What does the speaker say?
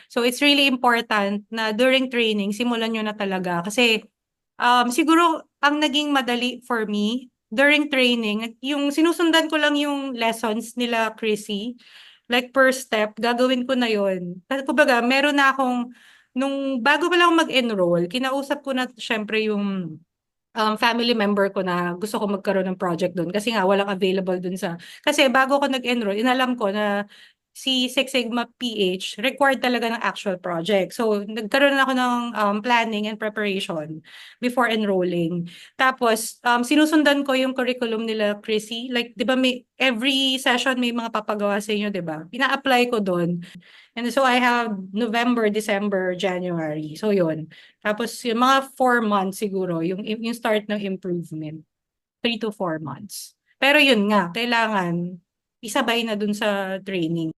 So it's really important na during training, simulan nyo na talaga. Kasi siguro ang naging madali for me during training, yung sinusundan ko lang yung lessons nila Chrissy. Like per step, gagawin ko na yun. Kasi kumbaga, meron na akong, nung bago pa lang ako mag-enroll, kinausap ko na syempre yung family member ko na gusto ko magkaroon ng project doon kasi nga walang available doon sa kasi bago ko nag-enroll inalam ko na si Six Sigma PH required talaga ng actual project. So nagkaroon ako ng planning and preparation before enrolling. Tapos sinusundan ko yung curriculum nila Chrissy. Like 'di ba may every session may mga papagawa sa inyo 'di ba? Ina-apply ko doon. And so I have November, December, January. So yun. Tapos yung mga 4 months siguro, yung start ng improvement. 3 to 4 months. Pero yun nga, kailangan isabay na dun sa training.